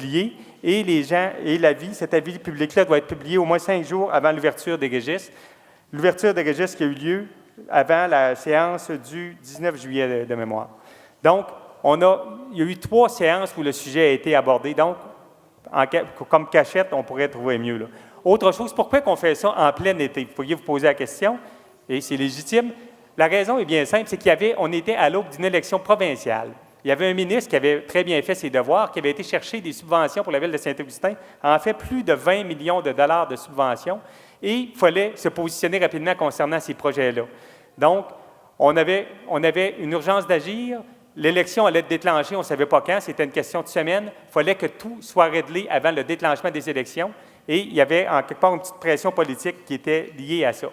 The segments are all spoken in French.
publié et les gens et cet avis public-là doit être publié au moins 5 jours avant l'ouverture des registres. L'ouverture des registres qui a eu lieu avant la séance du 19 juillet de mémoire. Donc, il y a eu 3 séances où le sujet a été abordé. Donc, comme cachette, on pourrait trouver mieux, là. Autre chose, pourquoi on fait ça en plein été? Vous pourriez vous poser la question, et c'est légitime. La raison est bien simple, c'est on était à l'aube d'une élection provinciale. Il y avait un ministre qui avait très bien fait ses devoirs, qui avait été chercher des subventions pour la ville de Saint-Augustin, en fait plus de 20 millions de dollars de subventions, et il fallait se positionner rapidement concernant ces projets-là. Donc, on avait une urgence d'agir. L'élection allait être déclenchée, on ne savait pas quand, c'était une question de semaine. Il fallait que tout soit réglé avant le déclenchement des élections. Et il y avait en quelque part une petite pression politique qui était liée à ça.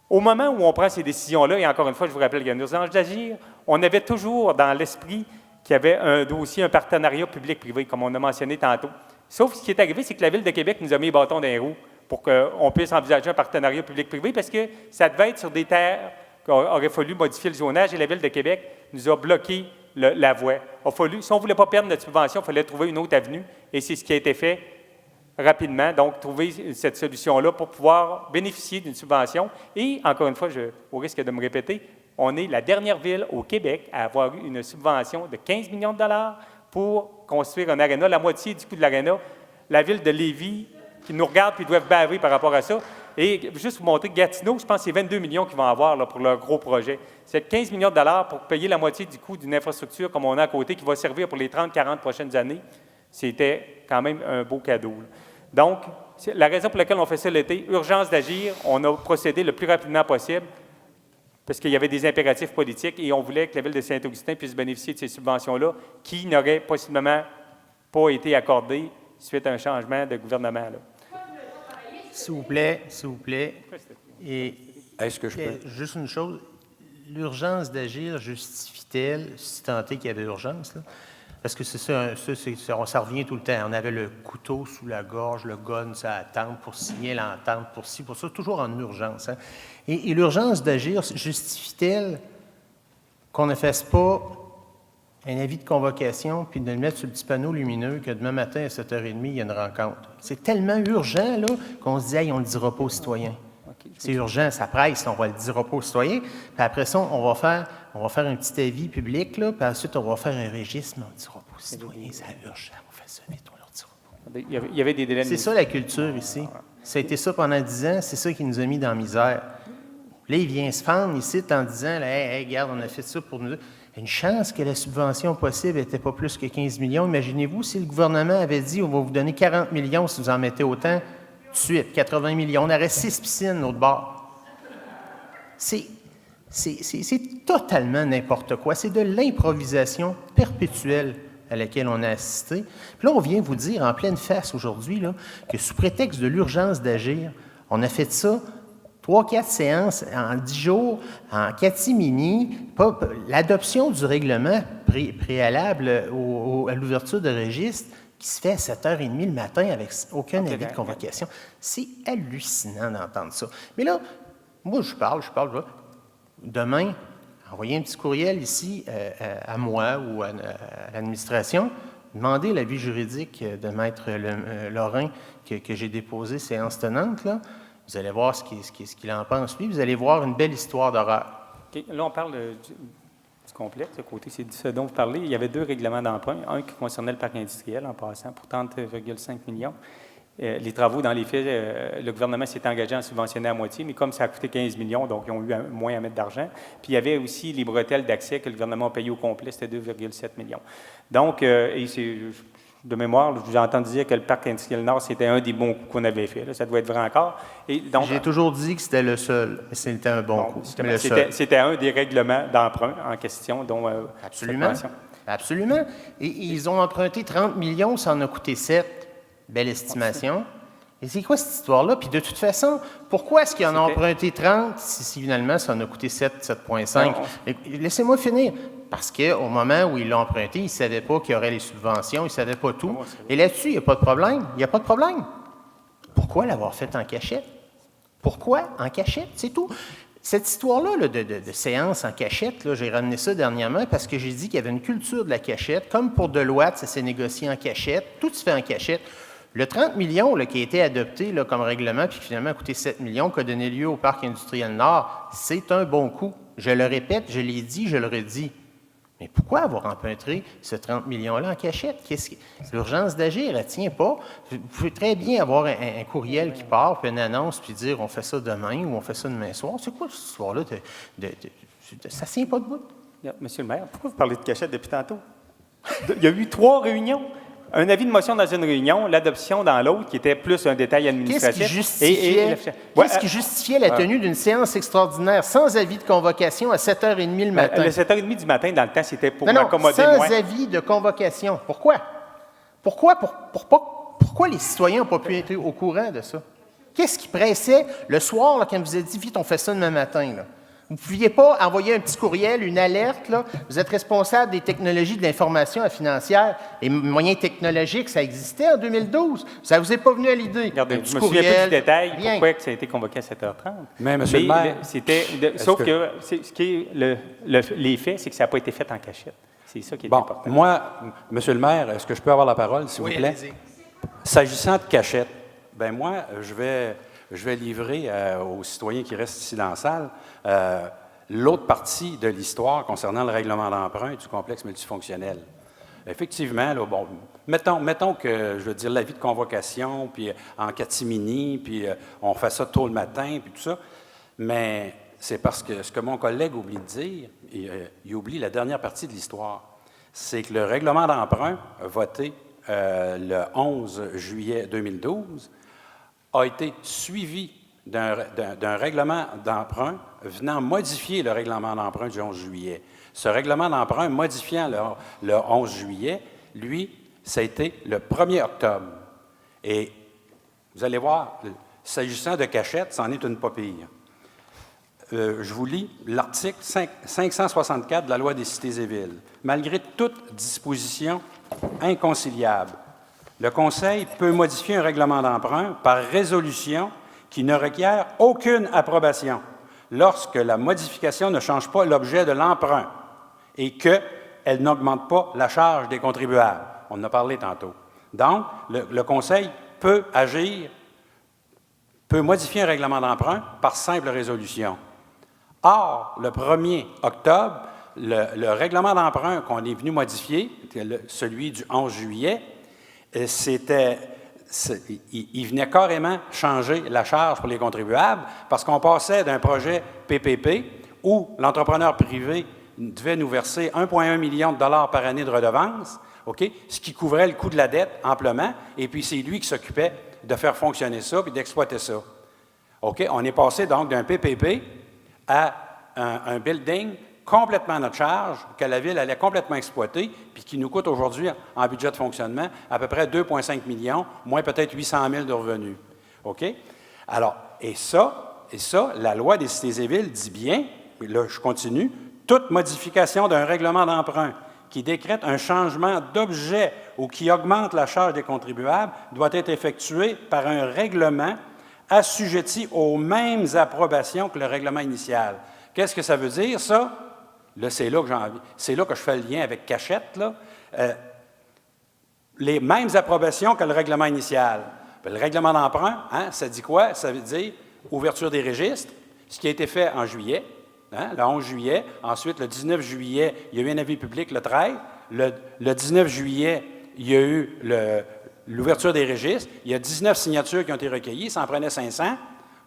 Au moment où on prend ces décisions-là, et encore une fois, je vous rappelle qu'il y a une urgence d'agir, on avait toujours dans l'esprit qu'il y avait un dossier, un partenariat public-privé, comme on a mentionné tantôt. Sauf ce qui est arrivé, c'est que la Ville de Québec nous a mis les bâtons dans les roues pour qu'on puisse envisager un partenariat public-privé parce que ça devait être sur des terres qu'aurait fallu modifier le zonage et la Ville de Québec nous a bloqué la voie. Si on ne voulait pas perdre notre subvention, il fallait trouver une autre avenue et c'est ce qui a été fait rapidement, donc trouver cette solution-là pour pouvoir bénéficier d'une subvention. Et, encore une fois, au risque de me répéter, on est la dernière ville au Québec à avoir eu une subvention de 15 millions de dollars pour construire un aréna, la moitié du coût de l'aréna. La ville de Lévis, qui nous regarde puis doivent baver par rapport à ça. Et juste vous montrer, Gatineau, je pense que c'est 22 millions qu'ils vont avoir là, pour leur gros projet. C'est 15 millions de dollars pour payer la moitié du coût d'une infrastructure comme on a à côté qui va servir pour les 30-40 prochaines années. C'était quand même un beau cadeau, là. Donc, la raison pour laquelle on fait ça l'été, urgence d'agir, on a procédé le plus rapidement possible parce qu'il y avait des impératifs politiques et on voulait que la Ville de Saint-Augustin puisse bénéficier de ces subventions-là qui n'auraient possiblement pas été accordées suite à un changement de gouvernement, là. S'il vous plaît. Et est-ce que je peux? Juste une chose, l'urgence d'agir justifie-t-elle, si tant est qu'il y avait urgence, là? Parce que ça revient tout le temps. On avait le couteau sous la gorge, le gun sur la tempe pour signer l'entente, pour ci, pour ça, toujours en urgence, hein? Et l'urgence d'agir justifie-t-elle qu'on ne fasse pas un avis de convocation puis de le mettre sur le petit panneau lumineux que demain matin à 7h30, il y a une rencontre? C'est tellement urgent là, qu'on se dit hey, « on ne le dira pas aux citoyens ». C'est urgent, ça presse, on va le dire pas aux citoyens. Puis après ça, on va faire un petit avis public, là, puis ensuite, on va faire un registre, mais on ne dira pas aux citoyens, c'est urgent, on fait ça vite, on leur dira pas. Il y avait des délais. C'est ça la culture ici. Ça a été ça pendant 10 ans, c'est ça qui nous a mis dans la misère. Là, il vient se fendre ici en disant, là, hey, regarde, on a fait ça pour nous. Une chance que la subvention possible n'était pas plus que 15 millions. Imaginez-vous si le gouvernement avait dit, on va vous donner 40 millions si vous en mettez autant. Tout de suite, 80 millions. On aurait 6 piscines l'autre bord. C'est totalement n'importe quoi. C'est de l'improvisation perpétuelle à laquelle on a assisté. Puis là, on vient vous dire en pleine face aujourd'hui là, que sous prétexte de l'urgence d'agir, on a fait ça 3-4 séances en 10 jours, en catimini. L'adoption du règlement préalable à l'ouverture de registre qui se fait à 7h30 le matin avec aucun avis de convocation. C'est hallucinant d'entendre ça. Mais là, moi, je parle. Demain, envoyez un petit courriel ici à moi ou à l'administration, demandez l'avis juridique de Maître Lorrain que j'ai déposé séance tenante, là. Vous allez voir ce qu'il en pense, lui. Vous allez voir une belle histoire d'horreur. Okay. Là, on parle du complexe, ce côté, c'est de ce dont vous parlez. Il y avait 2 règlements d'emprunt, un qui concernait le parc industriel en passant pour 30,5 millions. Les travaux, dans les faits, le gouvernement s'est engagé à subventionner à moitié, mais comme ça a coûté 15 millions, donc ils ont eu moins à mettre d'argent. Puis il y avait aussi les bretelles d'accès que le gouvernement a payé au complet, c'était 2,7 millions. Donc, de mémoire, je vous ai entendu dire que le parc industriel Nord, c'était un des bons coups qu'on avait fait. Là. Ça doit être vrai encore. J'ai toujours dit que c'était le seul, mais c'était un bon coup. C'était un des règlements d'emprunt en question, dont Absolument. Et ils ont emprunté 30 millions, ça en a coûté 7. Belle estimation. Et c'est quoi cette histoire-là? Puis de toute façon, pourquoi est-ce qu'ils en ont emprunté 30 si finalement ça en a coûté 7, 7,5? Laissez-moi finir. Parce qu'au moment où ils l'ont emprunté, ils ne savaient pas qu'il y aurait les subventions, ils ne savaient pas tout. Et là-dessus, il n'y a pas de problème. Il n'y a pas de problème. Pourquoi l'avoir fait en cachette? Pourquoi en cachette? C'est tout. Cette histoire-là là, de séance en cachette, là, j'ai ramené ça dernièrement parce que j'ai dit qu'il y avait une culture de la cachette. Comme pour Deloitte, ça s'est négocié en cachette. Tout se fait en cachette. Le 30 millions là, qui a été adopté là, comme règlement, puis finalement a coûté 7 millions, qui a donné lieu au Parc industriel Nord, c'est un bon coup. Je le répète, je l'ai dit, je le redis. Mais pourquoi avoir emprunté ce 30 millions-là en cachette? L'urgence d'agir, elle ne tient pas. Vous pouvez très bien avoir un courriel qui part, puis une annonce, puis dire on fait ça demain ou on fait ça demain soir. C'est quoi cette histoire-là? Ça ne tient pas debout. Monsieur le maire, pourquoi vous parlez de cachette depuis tantôt? Il y a eu 3 réunions. Un avis de motion dans une réunion, l'adoption dans l'autre, qui était plus un détail administratif. Qu'est-ce qui justifiait la tenue d'une séance extraordinaire sans avis de convocation à 7h30 le matin? Le 7h30 du matin, dans le temps, c'était pour m'accommoder sans moins. Avis de convocation. Pourquoi? Pourquoi les citoyens n'ont pas pu être au courant de ça? Qu'est-ce qui pressait le soir, là, quand vous avez dit « Vite, on fait ça demain matin » là? Vous ne pouviez pas envoyer un petit courriel, une alerte, là. Vous êtes responsable des technologies de l'information financière. Les moyens technologiques, ça existait en 2012. Ça ne vous est pas venu à l'idée. Regardez, je me souviens pas du détail, pourquoi que ça a été convoqué à 7h30. Mais, M. le maire... Sauf que ce qui est les faits, c'est que ça n'a pas été fait en cachette. C'est ça qui est important. Moi, M. le maire, est-ce que je peux avoir la parole, s'il vous plaît? Allez-y. S'agissant de cachette, bien moi, je vais livrer aux citoyens qui restent ici dans la salle l'autre partie de l'histoire concernant le règlement d'emprunt du complexe multifonctionnel. Effectivement, là, bon, mettons que, je veux dire, l'avis de convocation, puis en catimini, puis on fait ça tôt le matin, puis tout ça, mais c'est parce que ce que mon collègue oublie de dire, il oublie la dernière partie de l'histoire, c'est que le règlement d'emprunt voté le 11 juillet 2012 a été suivi d'un règlement d'emprunt venant modifier le règlement d'emprunt du 11 juillet. Ce règlement d'emprunt modifiant le 11 juillet, lui, ça a été le 1er octobre. Et vous allez voir, s'agissant de cachette, c'en est une pas pire. Je vous lis l'article 564 de la Loi des cités et villes. Malgré toute disposition inconciliable, le Conseil peut modifier un règlement d'emprunt par résolution qui ne requiert aucune approbation lorsque la modification ne change pas l'objet de l'emprunt et qu'elle n'augmente pas la charge des contribuables. On en a parlé tantôt. Donc, le Conseil peut agir, peut modifier un règlement d'emprunt par simple résolution. Or, le 1er octobre, le règlement d'emprunt qu'on est venu modifier, celui du 11 juillet, il venait carrément changer la charge pour les contribuables parce qu'on passait d'un projet PPP où l'entrepreneur privé devait nous verser 1,1 million de dollars par année de redevances, okay, ce qui couvrait le coût de la dette amplement, et puis c'est lui qui s'occupait de faire fonctionner ça puis d'exploiter ça. Okay? On est passé donc d'un PPP à un building complètement à notre charge, que la Ville allait complètement exploiter, puis qui nous coûte aujourd'hui, en budget de fonctionnement, à peu près 2,5 millions, moins peut-être 800 000 de revenus. OK? Alors, et ça, la Loi des cités et villes dit bien, puis là, je continue, toute modification d'un règlement d'emprunt qui décrète un changement d'objet ou qui augmente la charge des contribuables doit être effectuée par un règlement assujetti aux mêmes approbations que le règlement initial. Qu'est-ce que ça veut dire, ça? Là, c'est là que je fais le lien avec cachette, là. Les mêmes approbations que le règlement initial. Bien, le règlement d'emprunt, hein, ça dit quoi? Ça veut dire ouverture des registres, ce qui a été fait en juillet, hein, le 11 juillet. Ensuite, le 19 juillet, il y a eu un avis public le 13. Le 19 juillet, il y a eu l'ouverture des registres. Il y a 19 signatures qui ont été recueillies, ça en prenait 500.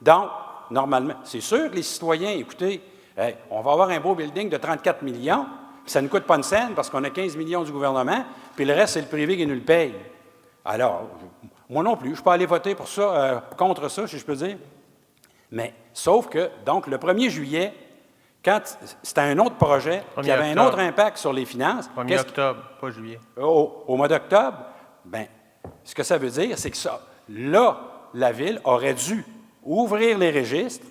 Donc, normalement, c'est sûr que les citoyens, écoutez, hey, on va avoir un beau building de 34 millions, puis ça ne coûte pas une scène parce qu'on a 15 millions du gouvernement, puis le reste, c'est le privé qui nous le paye. Alors, moi non plus, je ne suis pas allé voter pour ça, contre ça, si je peux dire. Mais, sauf que, donc, le 1er juillet, quand c'était un autre projet qui avait un autre impact sur les finances... 1er octobre, pas juillet. Au mois d'octobre, bien, ce que ça veut dire, c'est que ça, là, la Ville aurait dû ouvrir les registres.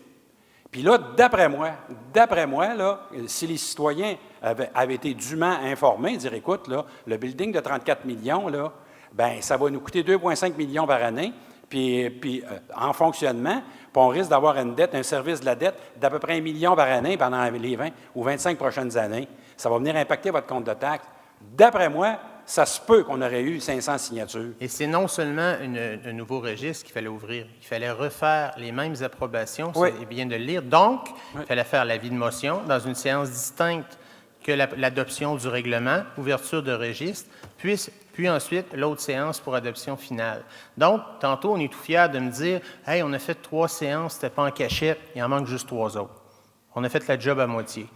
Puis là, d'après moi, là, si les citoyens avaient été dûment informés, dire, écoute, là, le building de 34 millions, là, bien, ça va nous coûter 2,5 millions par année, puis en fonctionnement, puis on risque d'avoir une dette, un service de la dette d'à peu près 1 million par année pendant les 20 ou 25 prochaines années. Ça va venir impacter votre compte de taxes. D'après moi, ça se peut qu'on aurait eu 500 signatures. Et c'est non seulement un nouveau registre qu'il fallait ouvrir, il fallait refaire les mêmes approbations, Oui. c'est bien de le lire. Donc, il fallait faire l'avis de motion dans une séance distincte que l'adoption du règlement, ouverture de registre, puis ensuite l'autre séance pour adoption finale. Donc, tantôt, on est tout fiers de me dire « Hey, on a fait 3 séances, c'était pas en cachette, il en manque juste 3 autres. » On a fait la job à moitié.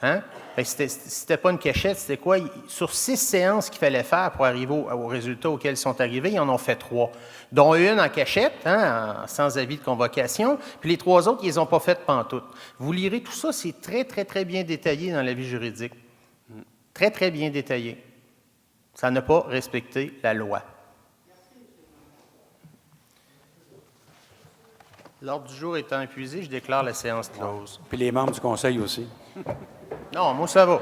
Hein? C'était pas une cachette, c'était quoi? Sur 6 séances qu'il fallait faire pour arriver aux résultats auxquels ils sont arrivés, ils en ont fait 3, dont une en cachette, hein, sans avis de convocation, puis les 3 autres, ils les ont pas faites pantoute. Vous lirez tout ça, c'est très, très, très bien détaillé dans l'avis juridique. Très, très bien détaillé. Ça n'a pas respecté la loi. L'ordre du jour étant épuisé, je déclare la séance close. Puis les membres du conseil aussi. Non, moi, ça va.